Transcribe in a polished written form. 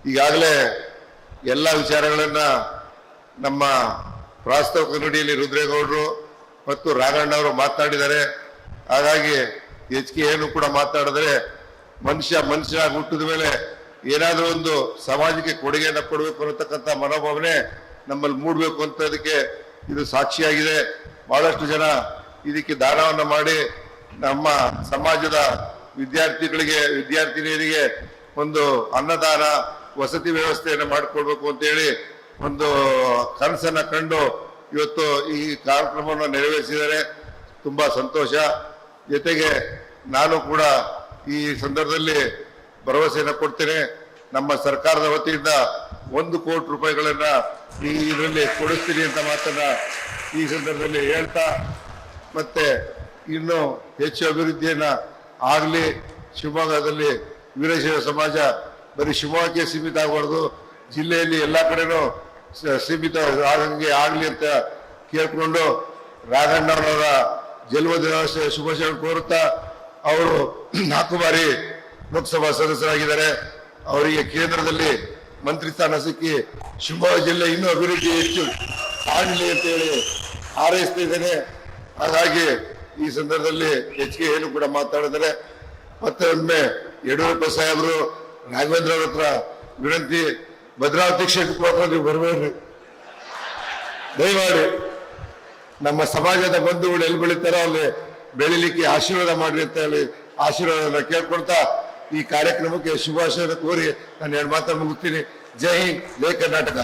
ಈಗಾಗಲೇ ಎಲ್ಲ ವಿಚಾರಗಳನ್ನ ನಮ್ಮ ಪ್ರಾಸ್ತಾವಿಕ ನುಡಿಯಲ್ಲಿ ರುದ್ರೇಗೌಡರು ಮತ್ತು ರಾಘಣ್ಣವರು ಮಾತನಾಡಿದ್ದಾರೆ. ಹಾಗಾಗಿ ಹೆಚ್ಚಿಗೆ ಏನು ಕೂಡ ಮಾತನಾಡಿದರೆ ಮನುಷ್ಯನಾಗಿ ಹುಟ್ಟಿದ ಮೇಲೆ ಏನಾದರೂ ಒಂದು ಸಮಾಜಕ್ಕೆ ಕೊಡುಗೆಯನ್ನು ಕೊಡಬೇಕು ಅನ್ನತಕ್ಕಂಥ ಮನೋಭಾವನೆ ನಮ್ಮಲ್ಲಿ ಮೂಡಬೇಕು ಅಂತದಕ್ಕೆ ಇದು ಸಾಕ್ಷಿಯಾಗಿದೆ. ಬಹಳಷ್ಟು ಜನ ಇದಕ್ಕೆ ದಾನವನ್ನು ಮಾಡಿ ನಮ್ಮ ಸಮಾಜದ ವಿದ್ಯಾರ್ಥಿನಿಯರಿಗೆ ಒಂದು ಅನ್ನದಾನ ವಸತಿ ವ್ಯವಸ್ಥೆಯನ್ನು ಮಾಡಿಕೊಡ್ಬೇಕು ಅಂತೇಳಿ ಒಂದು ಕನಸನ್ನ ಕಂಡು ಇವತ್ತು ಈ ಕಾರ್ಯಕ್ರಮವನ್ನು ನೆರವೇರಿಸಿದ್ದಾರೆ. ತುಂಬಾ ಸಂತೋಷ. ಜೊತೆಗೆ ನಾನು ಕೂಡ ಈ ಸಂದರ್ಭದಲ್ಲಿ ಭರವಸೆಯನ್ನು ಕೊಡ್ತೇನೆ. ನಮ್ಮ ಸರ್ಕಾರದ ವತಿಯಿಂದ 1 ಕೋಟಿ ರೂಪಾಯಿಗಳನ್ನ ಇದರಲ್ಲಿ ಕೊಡಿಸ್ತೀನಿ ಅಂತ ಮಾತನ್ನ ಈ ಸಂದರ್ಭದಲ್ಲಿ ಹೇಳ್ತಾ, ಮತ್ತೆ ಇನ್ನು ಹೆಚ್ಚು ಅಭಿವೃದ್ಧಿಯನ್ನ ಆಗಲಿ. ಶಿವಮೊಗ್ಗದಲ್ಲಿ ವೀರಶೈವ ಸಮಾಜ ಬರೀ ಶಿವಮೊಗ್ಗಕ್ಕೆ ಸೀಮಿತ ಆಗಬಾರ್ದು, ಜಿಲ್ಲೆಯಲ್ಲಿ ಎಲ್ಲ ಕಡೆನೂ ಸೀಮಿತ ಆಗಂಗೆ ಆಗಲಿ ಅಂತ ಕೇಳ್ಕೊಂಡು ರಾಘಣ್ಣವರ ಜನ್ಮದಿನ ಶುಭಾಶಯ ಕೋರುತ್ತಾ, ಅವರು 4 ಬಾರಿ ಲೋಕಸಭಾ ಸದಸ್ಯರಾಗಿದ್ದಾರೆ. ಅವರಿಗೆ ಕೇಂದ್ರದಲ್ಲಿ ಮಂತ್ರಿ ಸ್ಥಾನ ಸಿಕ್ಕಿ ಶಿವಮೊಗ್ಗ ಜಿಲ್ಲೆ ಇನ್ನೂ ಅಭಿವೃದ್ಧಿ ಹೆಚ್ಚು ಆಗಲಿ ಅಂತೇಳಿ ಹಾರೈಸ್ತಾ ಇದ್ದೇನೆ. ಹಾಗಾಗಿ ಈ ಸಂದರ್ಭದಲ್ಲಿ ಹೆಚ್ಚಿಗೆ ಏನು ಕೂಡ ಮಾತಾಡಿದರೆ ಮತ್ತೆ ಒಮ್ಮೆ ಯಡಿಯೂರಪ್ಪ ಸಾಹೇಬರು ರಾಘವೇಂದ್ರ ಅವ್ರ ಹತ್ರ ವಿನಂತಿ, ಭದ್ರಾವತಿ ಕ್ಷೇತ್ರಕ್ಕೆ ನೀವು ಬರಬೇಡ್ರಿ, ದಯಮಾಡಿ ನಮ್ಮ ಸಮಾಜದ ಬಂಧುಗಳು ಎಲ್ಲಿ ಬೆಳೀತಾರೋ ಅಲ್ಲಿ ಬೆಳಿಲಿಕ್ಕೆ ಆಶೀರ್ವಾದ ಮಾಡ್ರಿ ಅಂತ ಹೇಳಿ ಆಶೀರ್ವಾದ ಕೇಳ್ಕೊಳ್ತಾ ಈ ಕಾರ್ಯಕ್ರಮಕ್ಕೆ ಶುಭಾಶಯ ಕೋರಿ ನಾನು 2 ಮಾತನ್ನು ಮುಗಿಸ್ತೀನಿ. ಜೈ ಹಿಂದ್, ಜೈ ಕರ್ನಾಟಕ.